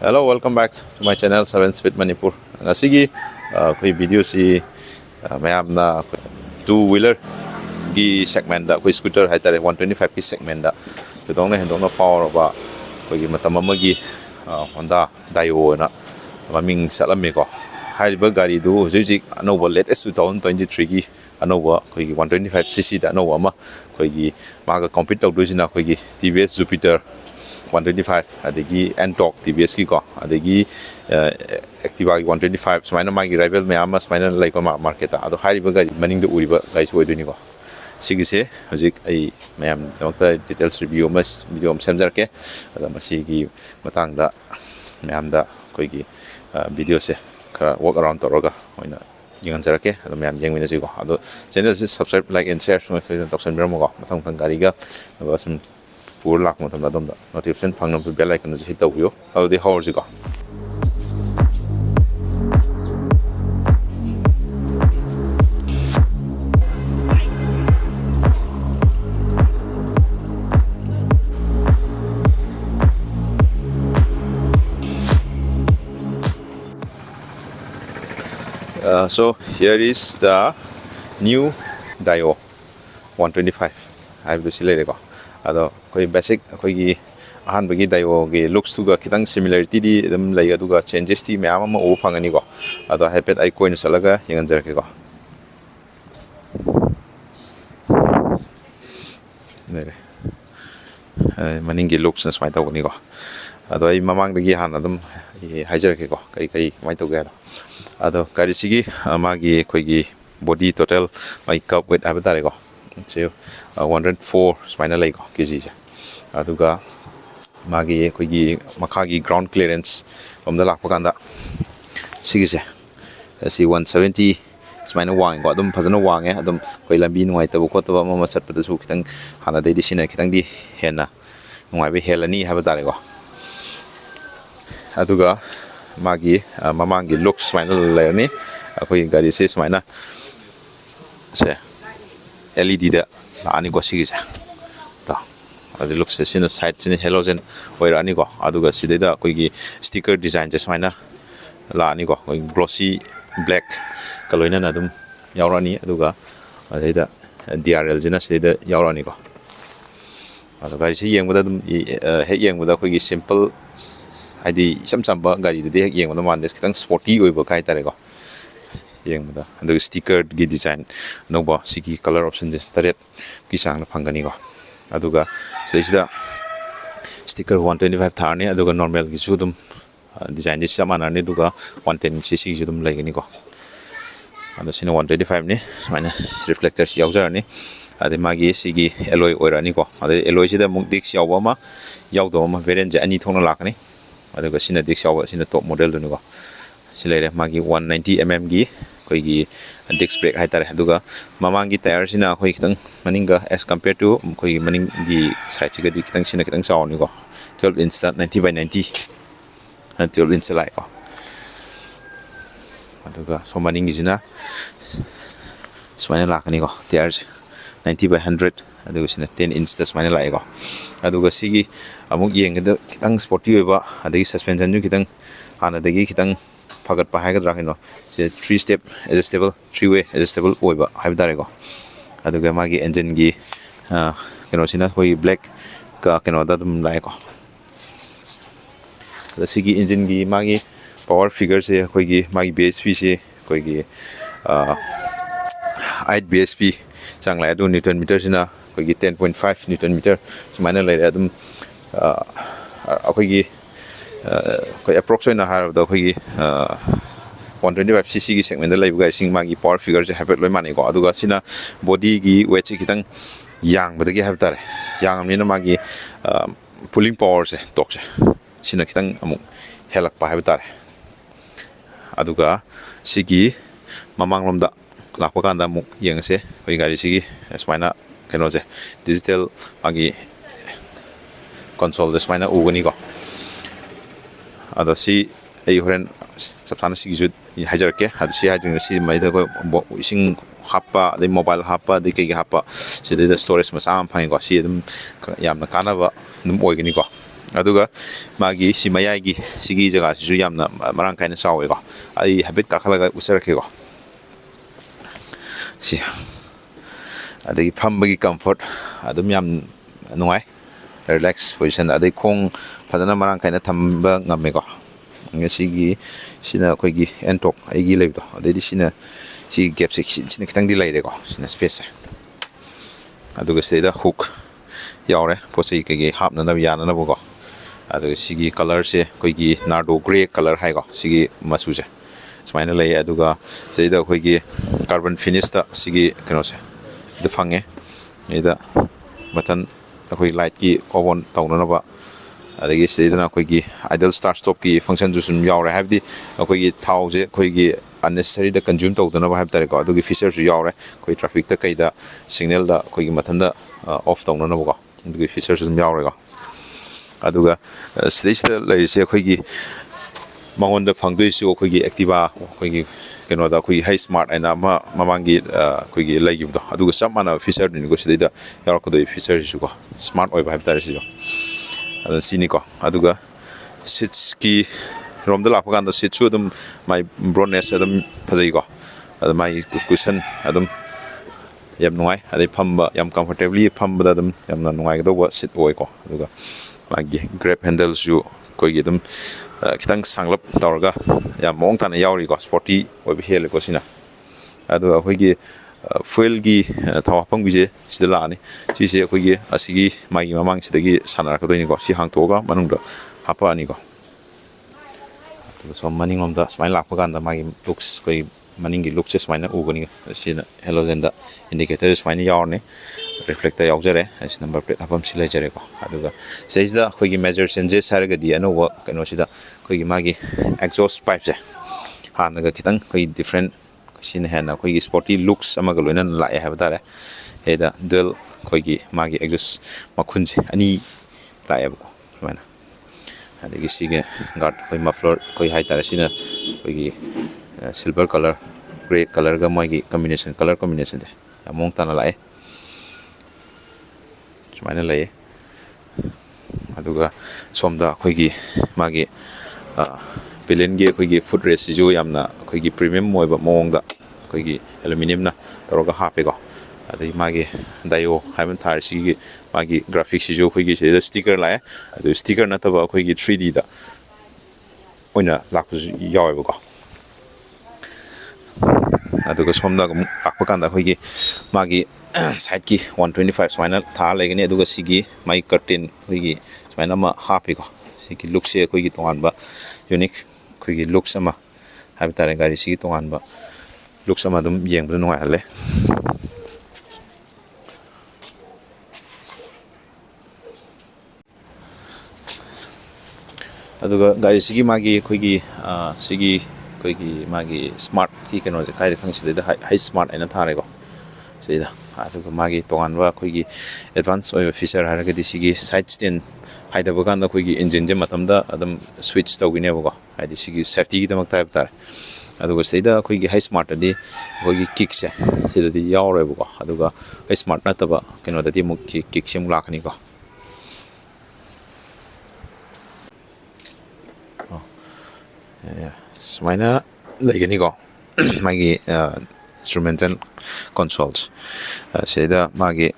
Hello, welcome back to my channel 7 Speed Manipur. Ngasigi koi video si mayamna two-wheeler gi segment da koi scooter haitare 125 ki segment da tudong na hendong na power ba koi gi matam amagi Honda Dio na maming salami ko haiba gari du hujik anova latest 2023 gi anova koi gi 125cc da anova ma koi gi maga compete tawdujina koi gi TVS Jupiter 125 adagi N-Torque TVS ki ko adagi Activa 125 smaina magi rival mayama smaina like market ado hariba gari maning de uriba guys oiduni ko sigise hojik ai mayam doctor details review mas video semjar ke ada masigi matang da mayam da koi gi video se kara walk around toroga oina jingan jarake ado mayam jengmina ji ko ado channel se subscribe like and share so Facebook option bermo ko matang tang gari ga basum pur lak mo tamda domda notification phang nam bell icon hit toubiyu ado di hor ji ko so here is the new Dio 125 I have to select ko ado koi basic koi gi ahan bagi Dio gi looks to ga kitang similarity di dum lai aduga changes ti mayam ma o phangani ko ado hyped I coin salaga yangan jar ke ko nere maning gi looks na smai taw ni ko ado ai mamang dagi han adum hajar ke ko kai mai to ga ado gari sigi magi koi gi body total my cup with abatare ko so 104 spinal leg kg aduga magi koi gi makagi ground clearance from the lakpaganda sigi se si 170 spinal wang ko adum phajana wang e adum koi lambi nuai tabu ko tabu ma chat pada su kitang hana dei di sina kitang di hena nuai be helani habatare ko aduga magi mamangi looks spinal layer ni koi gari se spina se LED da ani ko sigi sa ta adi looks se sina side sina halogen oira ani ko aduga sidai da koi gi sticker design je spina la ani ko glossy black kaloina na dum yaurani aduga adai da DRL jina sidai da yaurani ko aduga gari se yengboda dum he yengboda koi gi simple adi samsamba gari de yengboda man des kitang sporty oiba kai tare ko yengboda adu sticker gi design noba sigi color option des taret ki sang na phangani ko aduga seisida sticker 125 tharni aduga normal gi sudum design dis samana ni duga 110cc sudum laigani ko adu sina 125 ni mana reflector yaujar ni ade magi sigi alloy oirani ko ade alloy sida muk dik yawa ma yawdo ma variant je ani thongna lakani aduga sina dik yawa sina top model du ni ko silere magi 190mm gi koi gi disc brake haitare aduga mamangi tire sina koi kitang maninga as compared to koi maning gi side chiga di kitang sina kitang saw ni ko 12 inch 90/90 12 inch lai ko aduga so maning gi sina smana lakani ko tire 90/100 aduga sina 10 inch ta smana lai ko aduga sigi amuk yeng da kitang sporty oiba adagi suspension ju kitang hana dagi kitang fagat pa haga dra kino 3 step adjustable 3-way adjustable oiba haib dare ko aduga magi engine gi kino sina koi black ka kino da dum lai ko the sigi engine gi magi power figure se koi gi magi bhp se koi gi 8 bhp chang lai du newton meter sina koi gi 10.5 newton meter smaina lai adum koi gi koi approximately har da koi gi 125cc gi segment da live guy sing magi power figure je habit loi mani ko aduga sina body gi weight chi kitang yang badagi have tare yang amni na magi pulling power se tok se sina kitang amuk helak pa have tare aduga sigi mamang lom da lakpa kanda muk yeng se koi gari sigi smaina keno je digital magi console de smaina ugani ko ado si ai horen sapsana sigi jut hajar ke adu si hajing si mai da ko ising hapa de mobile hapa de ke hapa si de storage masam phang ko si dum yamna kana ba dum oigani ko aduga magi si mayai gi sigi jaga si yamna marang kaina sawe ko ai habit ka khala ga usar ke ko si adagi phambagi comfort adum yam nungai relax position adai khong fajana marang kaina thamba ngame ko ngasigi sina koi gi entok ai gi leib do adai sina si gap sina kitang di leire ko sina space aduga seda hook yaure posei ke gi hapna na yana na bo aduga sigi color se koi gi nardo gray color hai ko sigi masu je smaina lei aduga seda koi gi carbon finish ta sigi keno se the fange ida button koi light ki on tawna na ba adagi seda koi gi idle start stop ki function ju sum yaure habdi koi gi thau je koi gi unnecessary da consume tawdana ba habtare ko adugi feature ju yaure koi traffic ta kai da signal da koi gi mathanda off tawna na ba ko adugi feature ju yaure ko aduga stage da lai se koi gi mangon da phangdoi su koi gi activa koi gi keno da koi high smart aina ma mamangi koi gi lai gi da aduga samana feature ni ko sida yaur ko doi feature ju ko smart oi ba habtare si adu sini ko aduga seats ki rom da lakpa kan da seat chu dum my broadness adum phajai ko adu my cushion adum yam nuai adai phamba yam comfortably phamba da dum yam na nuai do wa seat oi ko aduga magi grab handles ju ko gi dum kitang sanglap tawrga yam mong tan yauri ko sporty oi bi hele ko sina aduga khoi gi fuel gi thawapang bije sidala ani si se khoi gi asigi mai mamang sidagi sanar ko doi ni ko si hang to ga manung da hapa ani ko so maning om da smile lakpa kan da magi looks koi maning gi look che smile na ugani sina halogen da indicator smile yaur ne reflector yaw jare as number plate apam sile jare ko aduga size da koi gi measure changes sar ga di ano kano sida koi gi magi exhaust pipe je han ga kitang koi different sin hena koi gi sporty looks ama ga loina la e have da eda dual koi gi magi exhaust makhun je ani la e ko mana adagi sige guard koi muffler koi hai tar sina koi gi silver color gray color ga magi combination color combination de among tan la e chmaina lai aduga somda koi gi magi pelen ge koi gi foot rest ju yamna koi gi premium moi ba mong da koi gi aluminum na toroga hape ko adai magi dayo haven thar si magi graphics ju koi gi se sticker la adu sticker na ta ba koi gi 3D da oina lakpu yawe ko aduga somda gum akpa kan da koi gi magi side ki 125 final tha legani aduga sigi mai curtain koi gi final ma hape ko sigi look se koi gi tongan ba unique koi gi look sama habitare gari sigi tongan ba look sama dum yeng bu ngai hale aduga gari sigi magi koi gi sigi koi gi magi smart ki keno kai de khang sida high smart aina thare ko sida aduga magi tongan ba koi gi advance oi feature har ga sigi side stand haida ba kan da koi gi engine je matam da adam switch tawine ba ko haidi sigi safety gi damak type tar aduga sida koi gi high smart di koi gi kick se sida di yaure ba ko aduga high smart na ta ba keno da di mu kick sem lakani ko smaina legani ko magi instrumental consoles seda magi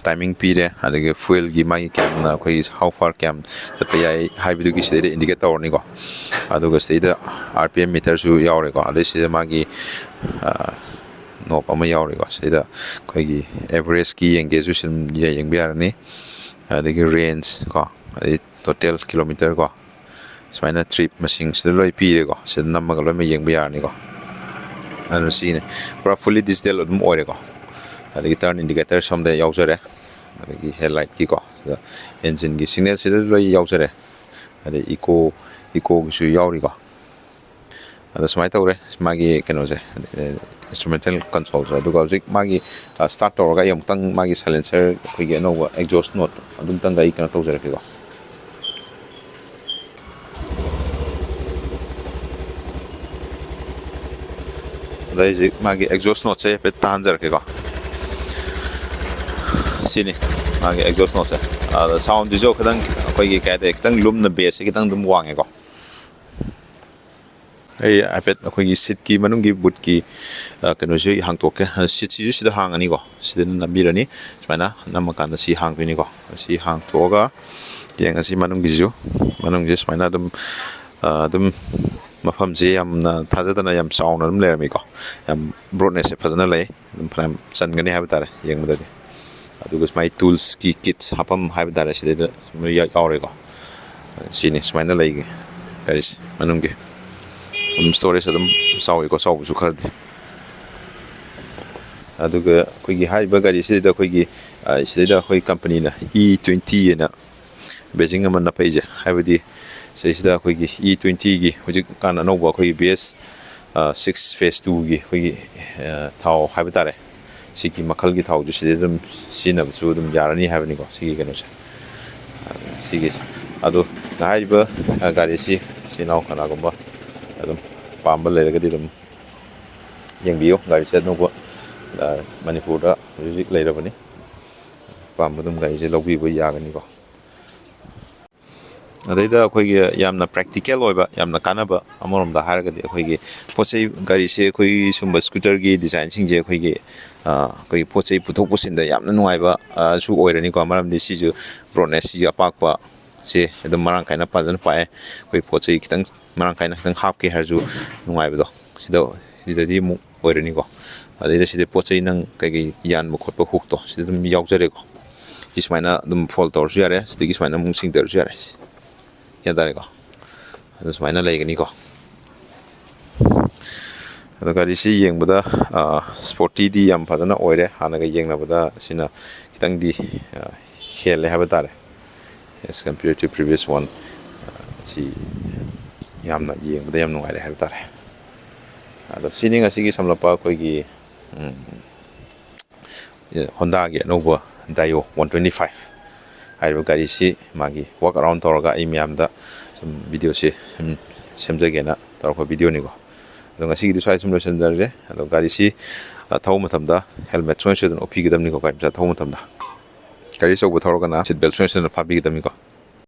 timing pire adage fuel gi magi cam na koi how far cam that yai hybrid gi seda indicator ni ko aduga seda rpm meter su yaure ko ade seda magi no ama yaure ko seda koi gi average ki engage sim yeng biar ni adage range ko total kilometer ko smaina trip machine seda loi pire ko seda namma ga loi ma yeng biar ni ko anu sine pra fully digital odum ore ko adagi turn indicator somde yaujare adagi headlight ki ko engine gi signal sida loi yaujare ade eco gi su yauri ko ada smai tawre magi keno je instrumental control aduga jik magi start torga yam tang magi silencer koi ge no exhaust note adum tang ga ikana tawjare ko magi exhaust note se pe tanjar ke ko sini मागे exhaust note से sound जो खतंग अखोई कहते खतंग लुम न base खतंग दम वांगे को ए आईपैड अखोई सीट की मनुंग की बुट की कनो जो हांग तोके सीट सी सिदा हांग अनि को सिदा नबिरनी सुमाइना नमकान सी हांग बिनी को सी Hong तोगा yang asi manung gizu manung je smaina dum mafam je yamna thajadana yam sauna dum lermi ko yam broadness e phajana lei dum pram san gani habi tare yeng mudade aduga my tools ki kits hapam habi tare side ya aure ko sini smaina lei garis manung ge storage dum sawi ko saw su khardi aduga koi gi hai ba gari side koi gi side koi company na E20 na Beijing amana page habidi seisida khoi gi E20 gi hojik kana no ba khoi BS 6 phase 2 gi khoi thau habitare siki makhal gi thau ju sidum sina su dum yarani habini ko siki keno cha siki adu haiba gari si sinau kana gomba adum pamba le ga dum yengbiyo gari se no bo manipur da hojik le rabani pamba dum gari se logbi bo yagani ko अदैदा अखोई यामना practical होइबा यामना कानाबा अमरोमदा हारगदि अखोई पोचै गाड़ी से अखोई सुंब scooter की design सिंजे अखोई पोचै पुथोक पुसिनदा यामना नुवाइबा सु ओइरनि को मरमदि सिजु ब्रोनेस सि अपाकपा से एकदम मरांग काइना पाजन पाए अखोई पोचै खितंग मरांग काइना खितंग हापके हरजु नुवाइबदो सिदा सिदादि मु ओइरनि को अदैदा सिदे पोचै नंग कई यान मखोटबा हुकतो सिदा दम यावजरे को इसमाइना दम फोल तोरसु यारे सिदि इसमाइना मुंसिंग दरसु यारे ya dari ko terus mainnya lagi ni ko atau kali si yang buda sporty di yang pasana oire hana ka yang na buda sina kitang di hele habatare as compared to previous one si yam na yang buda yam nungai le habatare atau sini ngasi ki samlapa ko gi Honda ge Anouba Dio 125 Ayo gari si magi walk around toroga imiamda some video si semjagena torko video ni ko ado ngasi gi sai sum lotion darje ado gari si thau matamda helmet choice den opi gidam ni ko ka thau matamda gari so bo toroga na seat belt choice den phabi gidam ni ko